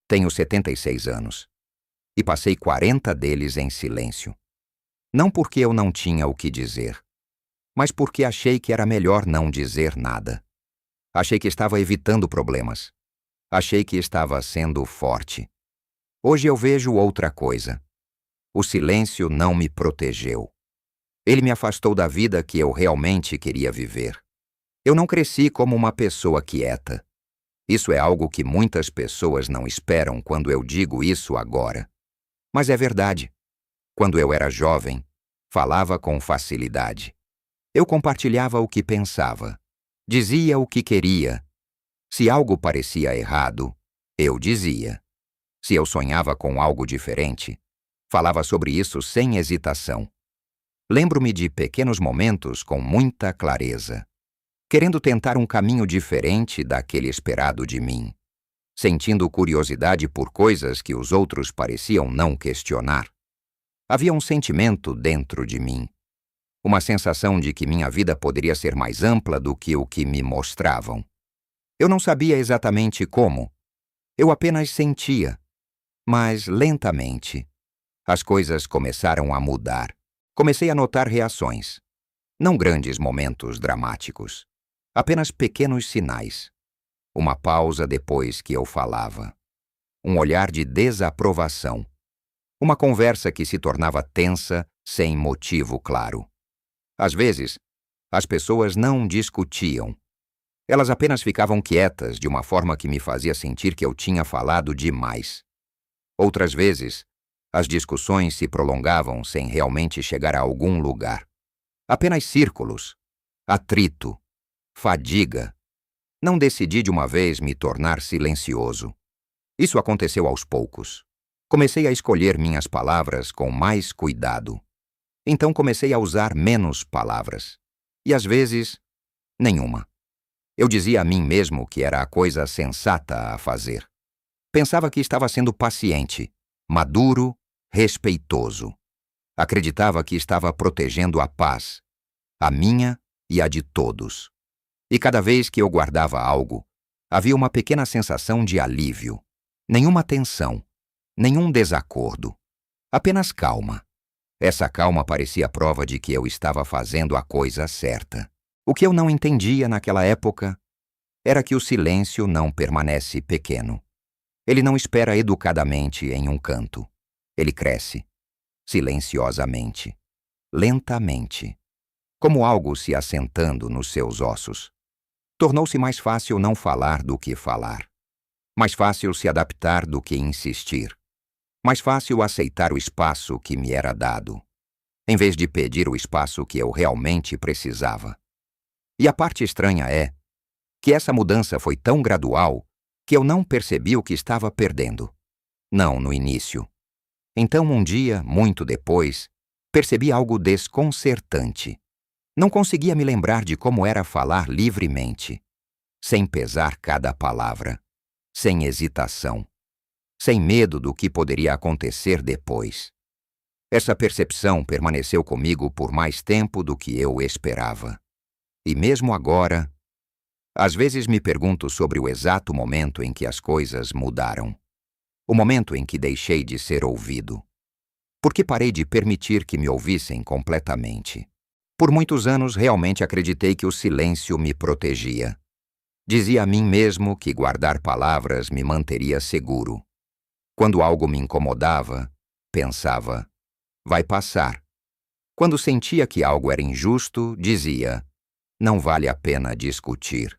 Tenho 76 anos e passei 40 deles em silêncio. Não porque eu não tinha o que dizer, mas porque achei que era melhor não dizer nada. Achei que estava evitando problemas. Achei que estava sendo forte. Hoje eu vejo outra coisa. O silêncio não me protegeu. Ele me afastou da vida que eu realmente queria viver. Eu não cresci como uma pessoa quieta. Isso é algo que muitas pessoas não esperam quando eu digo isso agora. Mas é verdade. Quando eu era jovem, falava com facilidade. Eu compartilhava o que pensava. Dizia o que queria. Se algo parecia errado, eu dizia. Se eu sonhava com algo diferente, falava sobre isso sem hesitação. Lembro-me de pequenos momentos com muita clareza, querendo tentar um caminho diferente daquele esperado de mim, sentindo curiosidade por coisas que os outros pareciam não questionar. Havia um sentimento dentro de mim, uma sensação de que minha vida poderia ser mais ampla do que o que me mostravam. Eu não sabia exatamente como, eu apenas sentia, mas lentamente, as coisas começaram a mudar. Comecei a notar reações, não grandes momentos dramáticos, apenas pequenos sinais. Uma pausa depois que eu falava, um olhar de desaprovação, uma conversa que se tornava tensa sem motivo claro. Às vezes, as pessoas não discutiam. Elas apenas ficavam quietas de uma forma que me fazia sentir que eu tinha falado demais. Outras vezes, as discussões se prolongavam sem realmente chegar a algum lugar. Apenas círculos, atrito, fadiga. Não decidi de uma vez me tornar silencioso. Isso aconteceu aos poucos. Comecei a escolher minhas palavras com mais cuidado. Então comecei a usar menos palavras. E às vezes, nenhuma. Eu dizia a mim mesmo que era a coisa sensata a fazer. Pensava que estava sendo paciente, maduro, respeitoso. Acreditava que estava protegendo a paz, a minha e a de todos. E cada vez que eu guardava algo, havia uma pequena sensação de alívio. Nenhuma tensão, nenhum desacordo. Apenas calma. Essa calma parecia prova de que eu estava fazendo a coisa certa. O que eu não entendia naquela época era que o silêncio não permanece pequeno. Ele não espera educadamente em um canto. Ele cresce, silenciosamente, lentamente, como algo se assentando nos seus ossos. Tornou-se mais fácil não falar do que falar. Mais fácil se adaptar do que insistir. Mais fácil aceitar o espaço que me era dado, em vez de pedir o espaço que eu realmente precisava. E a parte estranha é que essa mudança foi tão gradual que eu não percebi o que estava perdendo. Não no início. Então, um dia, muito depois, percebi algo desconcertante. Não conseguia me lembrar de como era falar livremente, sem pesar cada palavra, sem hesitação, sem medo do que poderia acontecer depois. Essa percepção permaneceu comigo por mais tempo do que eu esperava. E mesmo agora, às vezes me pergunto sobre o exato momento em que as coisas mudaram. O momento em que deixei de ser ouvido. Por que parei de permitir que me ouvissem completamente? Por muitos anos realmente acreditei que o silêncio me protegia. Dizia a mim mesmo que guardar palavras me manteria seguro. Quando algo me incomodava, pensava, vai passar. Quando sentia que algo era injusto, dizia, não vale a pena discutir.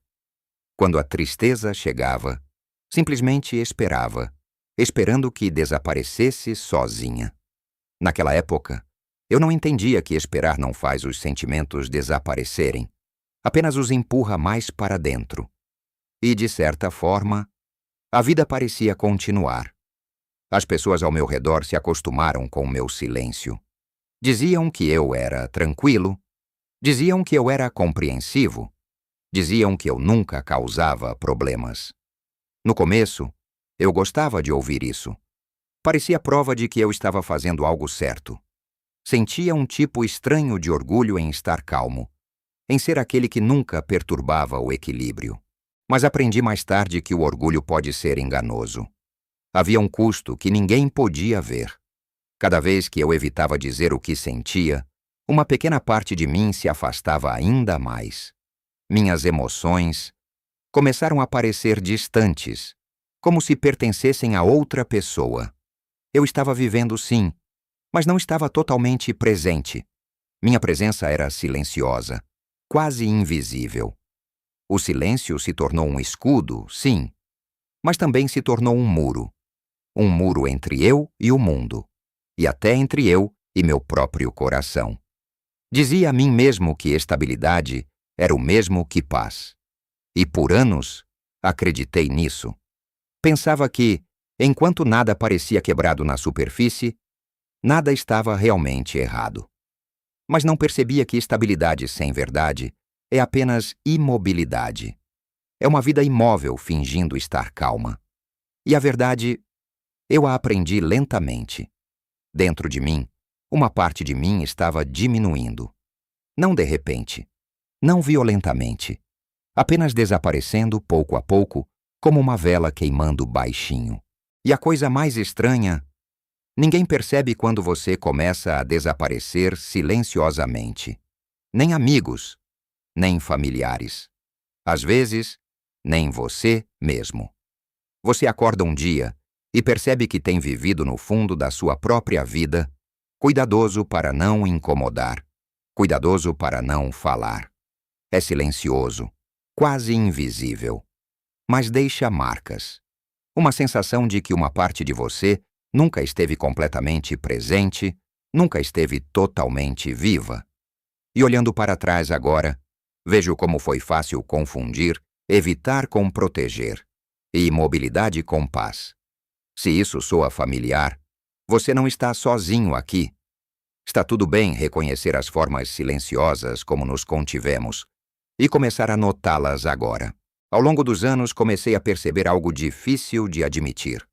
Quando a tristeza chegava, simplesmente esperava, esperando que desaparecesse sozinha. Naquela época, eu não entendia que esperar não faz os sentimentos desaparecerem, apenas os empurra mais para dentro. E, de certa forma, a vida parecia continuar. As pessoas ao meu redor se acostumaram com o meu silêncio. Diziam que eu era tranquilo, diziam que eu era compreensivo, diziam que eu nunca causava problemas. No começo, eu gostava de ouvir isso. Parecia prova de que eu estava fazendo algo certo. Sentia um tipo estranho de orgulho em estar calmo, em ser aquele que nunca perturbava o equilíbrio. Mas aprendi mais tarde que o orgulho pode ser enganoso. Havia um custo que ninguém podia ver. Cada vez que eu evitava dizer o que sentia, uma pequena parte de mim se afastava ainda mais. Minhas emoções começaram a parecer distantes, como se pertencessem a outra pessoa. Eu estava vivendo, sim, mas não estava totalmente presente. Minha presença era silenciosa, quase invisível. O silêncio se tornou um escudo, sim, mas também se tornou um muro. Um muro entre eu e o mundo, e até entre eu e meu próprio coração. Dizia a mim mesmo que estabilidade era o mesmo que paz. E por anos acreditei nisso. Pensava que, enquanto nada parecia quebrado na superfície, nada estava realmente errado. Mas não percebia que estabilidade sem verdade é apenas imobilidade. É uma vida imóvel fingindo estar calma. E a verdade, eu a aprendi lentamente. Dentro de mim, uma parte de mim estava diminuindo. Não de repente, não violentamente, apenas desaparecendo pouco a pouco, como uma vela queimando baixinho. E a coisa mais estranha, ninguém percebe quando você começa a desaparecer silenciosamente. Nem amigos, nem familiares. Às vezes, nem você mesmo. Você acorda um dia e percebe que tem vivido no fundo da sua própria vida, cuidadoso para não incomodar, cuidadoso para não falar. É silencioso, quase invisível, mas deixa marcas. Uma sensação de que uma parte de você nunca esteve completamente presente, nunca esteve totalmente viva. E olhando para trás agora, vejo como foi fácil confundir evitar com proteger e imobilidade com paz. Se isso soa familiar, você não está sozinho aqui. Está tudo bem reconhecer as formas silenciosas como nos contivemos e começar a notá-las agora. Ao longo dos anos, comecei a perceber algo difícil de admitir.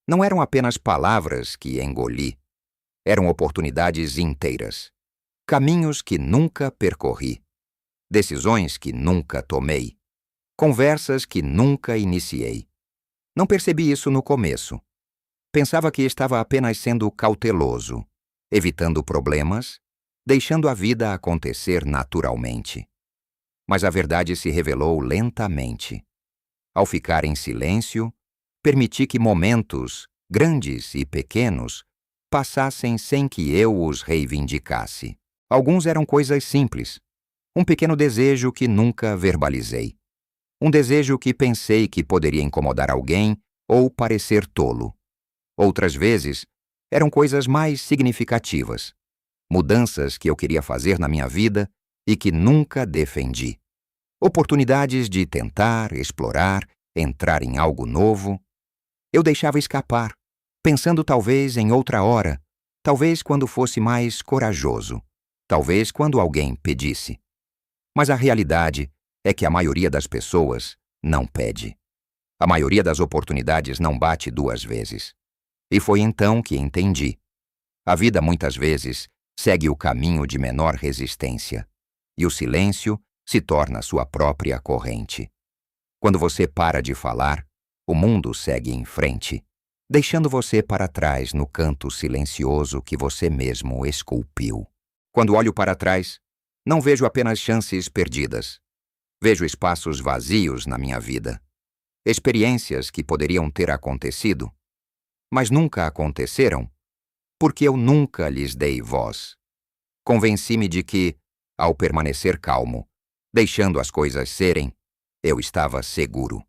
Não eram apenas palavras que engoli. Eram oportunidades inteiras. Caminhos que nunca percorri. Decisões que nunca tomei. Conversas que nunca iniciei. Não percebi isso no começo. Pensava que estava apenas sendo cauteloso, evitando problemas, deixando a vida acontecer naturalmente. Mas a verdade se revelou lentamente. Ao ficar em silêncio, permiti que momentos, grandes e pequenos, passassem sem que eu os reivindicasse. Alguns eram coisas simples. Um pequeno desejo que nunca verbalizei. Um desejo que pensei que poderia incomodar alguém ou parecer tolo. Outras vezes, eram coisas mais significativas. Mudanças que eu queria fazer na minha vida e que nunca defendi. Oportunidades de tentar, explorar, entrar em algo novo. Eu deixava escapar, pensando talvez em outra hora, talvez quando fosse mais corajoso, talvez quando alguém pedisse. Mas a realidade é que a maioria das pessoas não pede. A maioria das oportunidades não bate duas vezes. E foi então que entendi. A vida muitas vezes segue o caminho de menor resistência, e o silêncio se torna sua própria corrente. Quando você para de falar, o mundo segue em frente, deixando você para trás no canto silencioso que você mesmo esculpiu. Quando olho para trás, não vejo apenas chances perdidas. Vejo espaços vazios na minha vida. Experiências que poderiam ter acontecido, mas nunca aconteceram, porque eu nunca lhes dei voz. Convenci-me de que, ao permanecer calmo, deixando as coisas serem, eu estava seguro.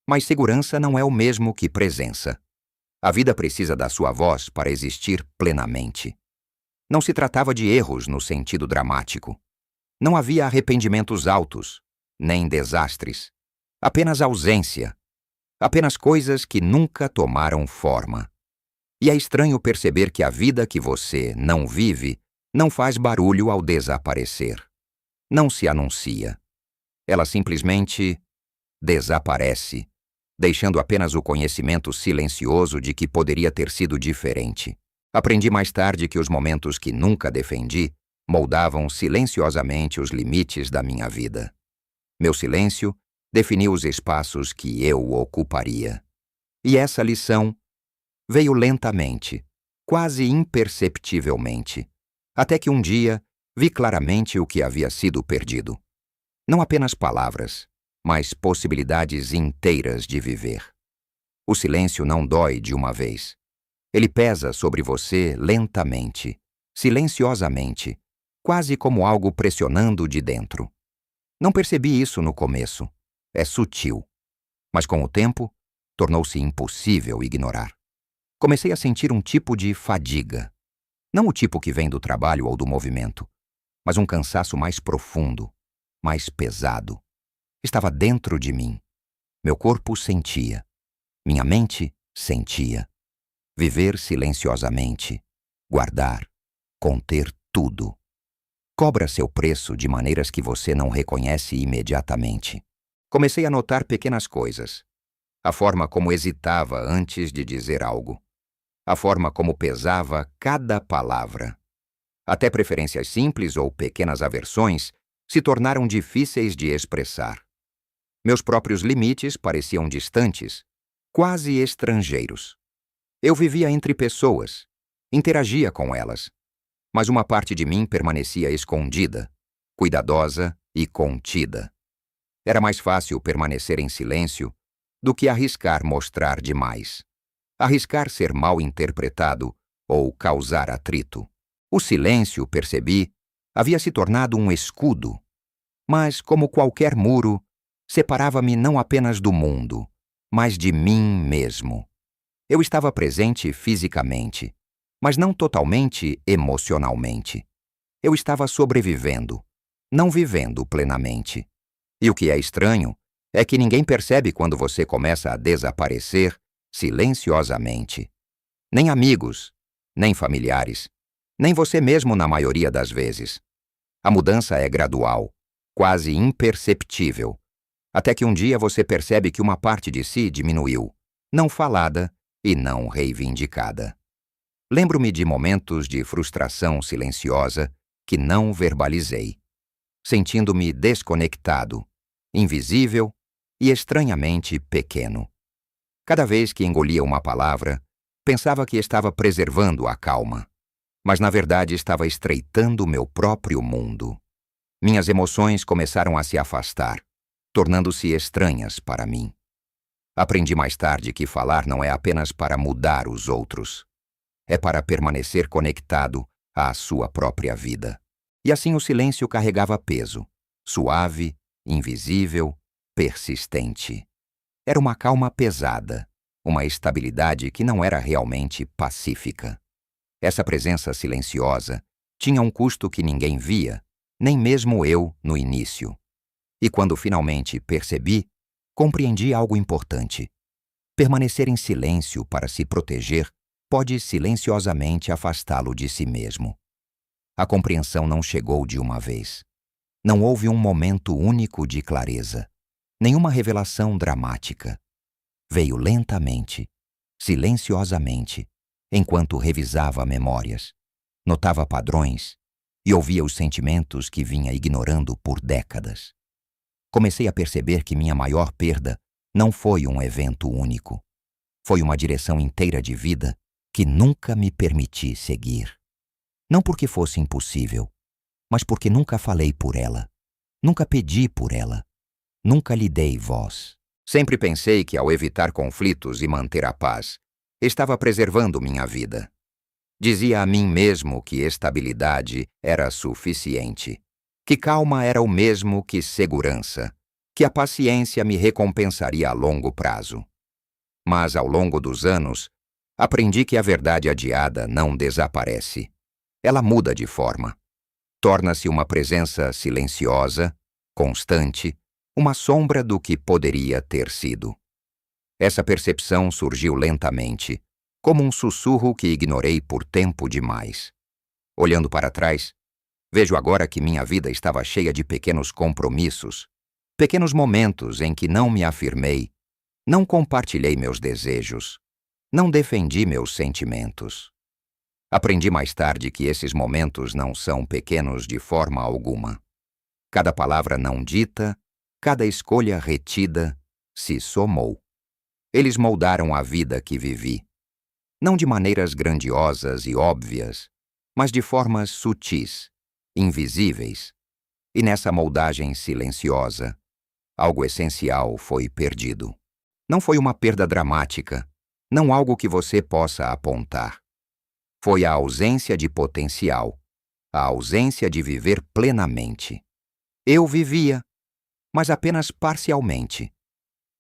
Mas segurança não é o mesmo que presença. A vida precisa da sua voz para existir plenamente. Não se tratava de erros no sentido dramático. Não havia arrependimentos altos, nem desastres. Apenas ausência. Apenas coisas que nunca tomaram forma. E é estranho perceber que a vida que você não vive não faz barulho ao desaparecer. Não se anuncia. Ela simplesmente desaparece, deixando apenas o conhecimento silencioso de que poderia ter sido diferente. Aprendi mais tarde que os momentos que nunca defendi moldavam silenciosamente os limites da minha vida. Meu silêncio definiu os espaços que eu ocuparia. E essa lição Veio lentamente, quase imperceptivelmente, até que um dia vi claramente o que havia sido perdido. Não apenas palavras, mas possibilidades inteiras de viver. O silêncio não dói de uma vez. Ele pesa sobre você lentamente, silenciosamente, quase como algo pressionando de dentro. Não percebi isso no começo. É sutil. Mas com o tempo, tornou-se impossível ignorar. Comecei a sentir um tipo de fadiga. Não o tipo que vem do trabalho ou do movimento, mas um cansaço mais profundo, mais pesado. Estava dentro de mim. Meu corpo sentia. Minha mente sentia. Viver silenciosamente, guardar, conter tudo. Cobra seu preço de maneiras que você não reconhece imediatamente. Comecei a notar pequenas coisas. A forma como hesitava antes de dizer algo. A forma como pesava cada palavra. Até preferências simples ou pequenas aversões se tornaram difíceis de expressar. Meus próprios limites pareciam distantes, quase estrangeiros. Eu vivia entre pessoas, interagia com elas, mas uma parte de mim permanecia escondida, cuidadosa e contida. Era mais fácil permanecer em silêncio do que arriscar mostrar demais. Arriscar ser mal interpretado ou causar atrito. O silêncio, percebi, havia se tornado um escudo, mas, como qualquer muro, separava-me não apenas do mundo, mas de mim mesmo. Eu estava presente fisicamente, mas não totalmente emocionalmente. Eu estava sobrevivendo, não vivendo plenamente. E o que é estranho é que ninguém percebe quando você começa a desaparecer silenciosamente. Nem amigos, nem familiares, nem você mesmo na maioria das vezes. A mudança é gradual, quase imperceptível, até que um dia você percebe que uma parte de si diminuiu, não falada e não reivindicada. Lembro-me de momentos de frustração silenciosa que não verbalizei, sentindo-me desconectado, invisível e estranhamente pequeno. Cada vez que engolia uma palavra, pensava que estava preservando a calma, mas na verdade estava estreitando meu próprio mundo. Minhas emoções começaram a se afastar, tornando-se estranhas para mim. Aprendi mais tarde que falar não é apenas para mudar os outros. É para permanecer conectado à sua própria vida. E assim o silêncio carregava peso, suave, invisível, persistente. Era uma calma pesada, uma estabilidade que não era realmente pacífica. Essa presença silenciosa tinha um custo que ninguém via, nem mesmo eu no início. E quando finalmente percebi, compreendi algo importante. Permanecer em silêncio para se proteger pode silenciosamente afastá-lo de si mesmo. A compreensão não chegou de uma vez. Não houve um momento único de clareza, nenhuma revelação dramática. Veio lentamente, silenciosamente, enquanto revisava memórias, notava padrões e ouvia os sentimentos que vinha ignorando por décadas. Comecei a perceber que minha maior perda não foi um evento único. Foi uma direção inteira de vida que nunca me permiti seguir. Não porque fosse impossível, mas porque nunca falei por ela, nunca pedi por ela, nunca lhe dei voz. Sempre pensei que ao evitar conflitos e manter a paz, estava preservando minha vida. Dizia a mim mesmo que estabilidade era suficiente, que calma era o mesmo que segurança, que a paciência me recompensaria a longo prazo. Mas, ao longo dos anos, aprendi que a verdade adiada não desaparece. Ela muda de forma. Torna-se uma presença silenciosa, constante, uma sombra do que poderia ter sido. Essa percepção surgiu lentamente, como um sussurro que ignorei por tempo demais. Olhando para trás, vejo agora que minha vida estava cheia de pequenos compromissos, pequenos momentos em que não me afirmei, não compartilhei meus desejos, não defendi meus sentimentos. Aprendi mais tarde que esses momentos não são pequenos de forma alguma. Cada palavra não dita, cada escolha retida, se somou. Eles moldaram a vida que vivi. Não de maneiras grandiosas e óbvias, mas de formas sutis, invisíveis. E nessa moldagem silenciosa, algo essencial foi perdido. Não foi uma perda dramática, não algo que você possa apontar. Foi a ausência de potencial, a ausência de viver plenamente. Eu vivia, mas apenas parcialmente.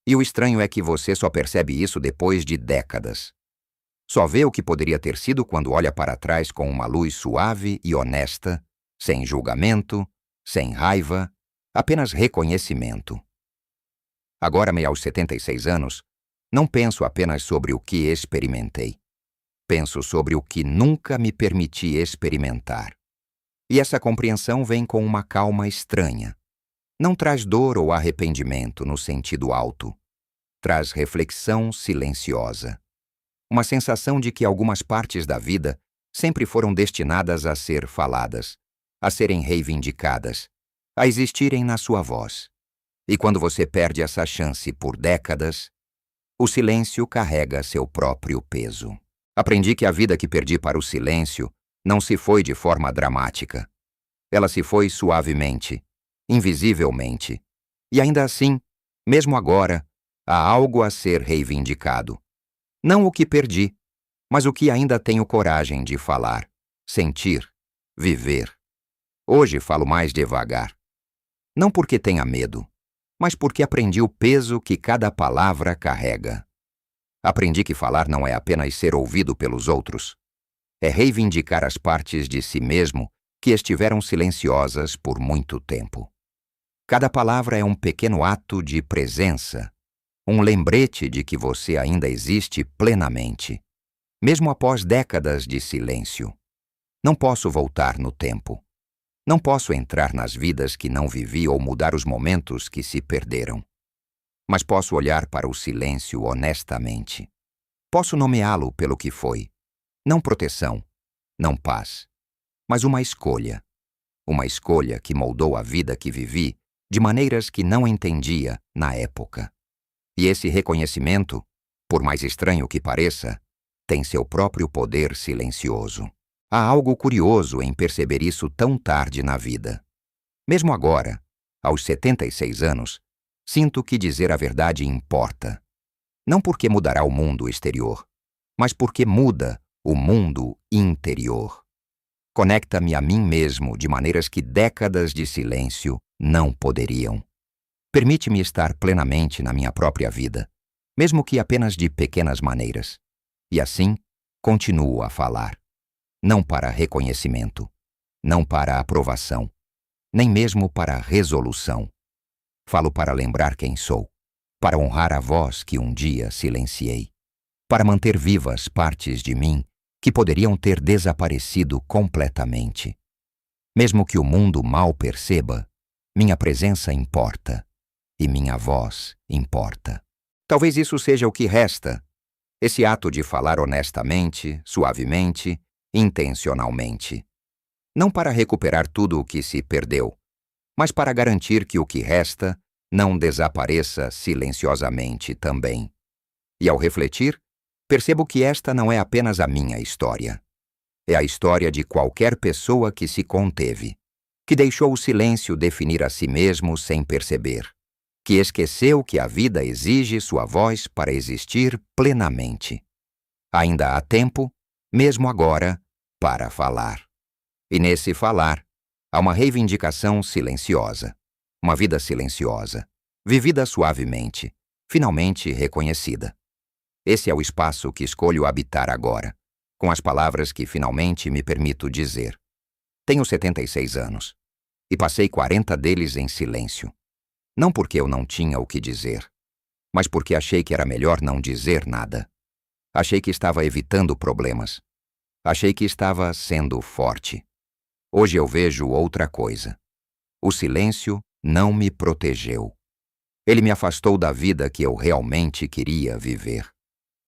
E o estranho é que você só percebe isso depois de décadas. Só vê o que poderia ter sido quando olha para trás com uma luz suave e honesta, sem julgamento, sem raiva, apenas reconhecimento. Agora, aos 76 anos, não penso apenas sobre o que experimentei. Penso sobre o que nunca me permiti experimentar. E essa compreensão vem com uma calma estranha. Não traz dor ou arrependimento no sentido alto. Traz reflexão silenciosa. Uma sensação de que algumas partes da vida sempre foram destinadas a ser faladas, a serem reivindicadas, a existirem na sua voz. E quando você perde essa chance por décadas, o silêncio carrega seu próprio peso. Aprendi que a vida que perdi para o silêncio não se foi de forma dramática. Ela se foi suavemente, invisivelmente. E ainda assim, mesmo agora, há algo a ser reivindicado. Não o que perdi, mas o que ainda tenho coragem de falar, sentir, viver. Hoje falo mais devagar. Não porque tenha medo, mas porque aprendi o peso que cada palavra carrega. Aprendi que falar não é apenas ser ouvido pelos outros. É reivindicar as partes de si mesmo que estiveram silenciosas por muito tempo. Cada palavra é um pequeno ato de presença, um lembrete de que você ainda existe plenamente, mesmo após décadas de silêncio. Não posso voltar no tempo. Não posso entrar nas vidas que não vivi ou mudar os momentos que se perderam. Mas posso olhar para o silêncio honestamente. Posso nomeá-lo pelo que foi. Não proteção, não paz, mas uma escolha. Uma escolha que moldou a vida que vivi de maneiras que não entendia na época. E esse reconhecimento, por mais estranho que pareça, tem seu próprio poder silencioso. Há algo curioso em perceber isso tão tarde na vida. Mesmo agora, aos 76 anos, sinto que dizer a verdade importa. Não porque mudará o mundo exterior, mas porque muda o mundo interior. Conecta-me a mim mesmo de maneiras que décadas de silêncio não poderiam. Permite-me estar plenamente na minha própria vida, mesmo que apenas de pequenas maneiras. E assim, continuo a falar. Não para reconhecimento, não para aprovação, nem mesmo para resolução. Falo para lembrar quem sou, para honrar a voz que um dia silenciei, para manter vivas partes de mim que poderiam ter desaparecido completamente. Mesmo que o mundo mal perceba, minha presença importa. E minha voz importa. Talvez isso seja o que resta, esse ato de falar honestamente, suavemente, intencionalmente. Não para recuperar tudo o que se perdeu, mas para garantir que o que resta não desapareça silenciosamente também. E ao refletir, percebo que esta não é apenas a minha história. É a história de qualquer pessoa que se conteve, que deixou o silêncio definir a si mesmo sem perceber, que esqueceu que a vida exige sua voz para existir plenamente. Ainda há tempo, mesmo agora, para falar. E nesse falar, há uma reivindicação silenciosa, uma vida silenciosa, vivida suavemente, finalmente reconhecida. Esse é o espaço que escolho habitar agora, com as palavras que finalmente me permito dizer. Tenho 76 anos, e passei 40 deles em silêncio. Não porque eu não tinha o que dizer, mas porque achei que era melhor não dizer nada. Achei que estava evitando problemas. Achei que estava sendo forte. Hoje eu vejo outra coisa. O silêncio não me protegeu. Ele me afastou da vida que eu realmente queria viver.